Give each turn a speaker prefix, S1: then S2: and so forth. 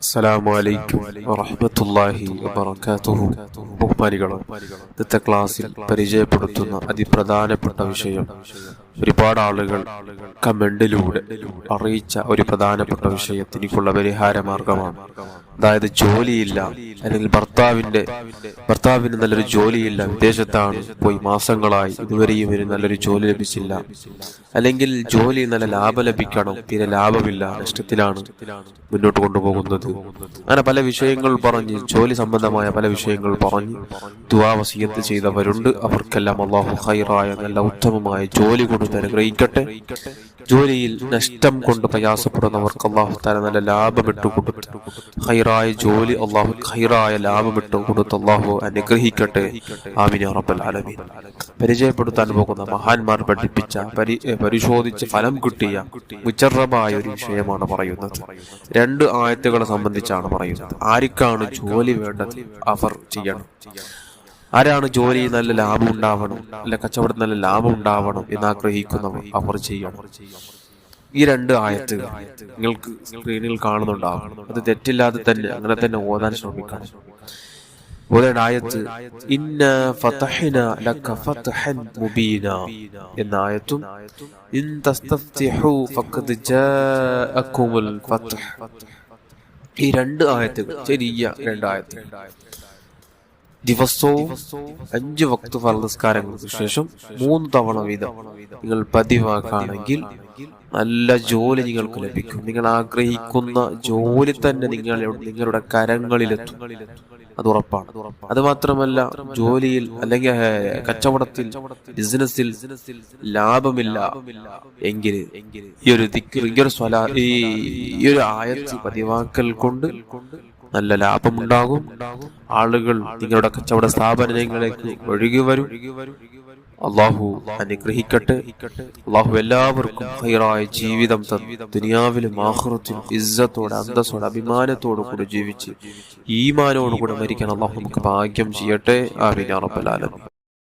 S1: അസ്സലാമു അലൈക്കും വറഹ്മത്തുള്ളാഹി വബറകാതുഹു. ബഹുമാനികളെ, ഇന്നത്തെ ക്ലാസ്സിൽ പരിചയപ്പെടുത്തുന്ന അതിപ്രധാനപ്പെട്ട വിഷയം ഒരുപാട് ആളുകൾ കമന്റിലൂടെ അറിയിച്ച ഒരു പ്രധാനപ്പെട്ട വിഷയത്തിനുള്ള പരിഹാര മാർഗമാണ്. അതായത് ജോലിയില്ല, അല്ലെങ്കിൽ ഭർത്താവിന് നല്ലൊരു ജോലിയില്ല, വിദേശത്താണ്, പോയി മാസങ്ങളായി, ഇതുവരെയും ഒരു നല്ലൊരു ജോലി ലഭിച്ചില്ല, അല്ലെങ്കിൽ ജോലി നല്ല ലാഭം ലഭിക്കണം, തീരെ ലാഭമില്ല, നഷ്ടത്തിലാണ് മുന്നോട്ട് കൊണ്ടുപോകുന്നത്. അങ്ങനെ പല വിഷയങ്ങൾ പറഞ്ഞ്, ജോലി സംബന്ധമായ പല വിഷയങ്ങൾ പറഞ്ഞ് ദുആ വസിയത്ത് ചെയ്തവരുണ്ട്. അവർക്കെല്ലാം അല്ലാഹു ഖൈറായ നല്ല ഉത്തമമായ ജോലി കൊടുത്ത് അനുഗ്രഹിക്കട്ടെ. ജോലിയിൽ നഷ്ടം കൊണ്ട് പ്രയാസപ്പെടുന്നവർക്ക് അല്ലാഹു തആല നല്ല ലാഭം ഇട്ടുകൊടുത്ത്, ഖൈറായ ജോലി അല്ലാഹു ഖൈറായ ലാഭം ഇട്ടുകൊടുത്ത് അല്ലാഹു അനുഗ്രഹിക്കട്ടെ. ആമീൻ യാ റബ്ബൽ ആലമീൻ. പരിചയപ്പെടുത്താൻ പോകുന്ന മഹാന്മാർ പഠിപ്പിച്ച, പരിശോധിച്ച് ഫലം കിട്ടിയ മുജറബായ ഒരു വിഷയമാണ് പറയുന്നത്. രണ്ട് ആയത്തുകളെ സംബന്ധിച്ചാണ് പറയുന്നത്. ആർക്കാണ് ജോലി വേണ്ടത് അവർ ചെയ്യണം. ആരാണ് ജോലി നല്ല ലാഭം ഉണ്ടാവണം, അല്ല കച്ചവടം നല്ല ലാഭം ഉണ്ടാവണം എന്ന് ആഗ്രഹിക്കുന്നവർ അവർ ചെയ്യണം. ഈ രണ്ട് ആയത്തുകൾ നിങ്ങൾക്ക് സ്ക്രീനിൽ കാണുന്നുണ്ടാവും. അത് തെറ്റില്ലാതെ തന്നെ അങ്ങനെ തന്നെ ഓതാൻ ശ്രമിക്കണം. ആയത്ത് ഇന്നാ ഫതഹ്നാ ലക ഫത്ഹൻ മുബീനാ എന്ന ആയത്തും ഇൻ തസ്തഫ്തിഹു ഫഖദ് ജാഅകുമുൽ ഫത്ഹ്, ഈ രണ്ട് ആയത്തുകൾ ചെറിയ രണ്ട് ആയത്തുകൾ ദിവസവും 5 വക്ത് ഫർദ് നിസ്കാരങ്ങൾക്ക് ശേഷം 3 തവണ വീതം നിങ്ങൾ പതിവാക്കുകയാണെങ്കിൽ നല്ല ജോലി നിങ്ങൾക്ക് ലഭിക്കും. നിങ്ങൾ ആഗ്രഹിക്കുന്ന ജോലി തന്നെ നിങ്ങളുടെ കരങ്ങളിലെത്തും, അത് ഉറപ്പാണ്. അത് മാത്രമല്ല, ജോലിയിൽ അല്ലെങ്കിൽ കച്ചവടത്തിൽ, ബിസിനസ്സിൽ ലാഭമില്ല എങ്കിൽ ഈ ഒരു ദിക്ർ, ഈ ഒരു ആയത്ത് പതിവാക്കൽ കൊണ്ട് നല്ല ലാഭമുണ്ടാകും. ആളുകൾ നിങ്ങളുടെ കച്ചവട സ്ഥാപനങ്ങളിലേക്ക് ഒഴുകി വരും. അള്ളാഹു അനുഗ്രഹിക്കട്ടെ. അള്ളാഹു എല്ലാവർക്കും ഖൈറായ ജീവിതം തന്നു ദുനിയാവിലും ആഖിറത്തിലും ഇസ്സത്തോടെ, അന്തസ്സോടെ, അഭിമാനത്തോടു കൂടെ ജീവിച്ച് ഈമാനോടുകൂടെ മരിക്കാൻ അള്ളാഹു നമുക്ക് ഭാഗ്യം ചെയ്യട്ടെ. ആമീൻ യാ റബ്ബൽ ആലമീൻ.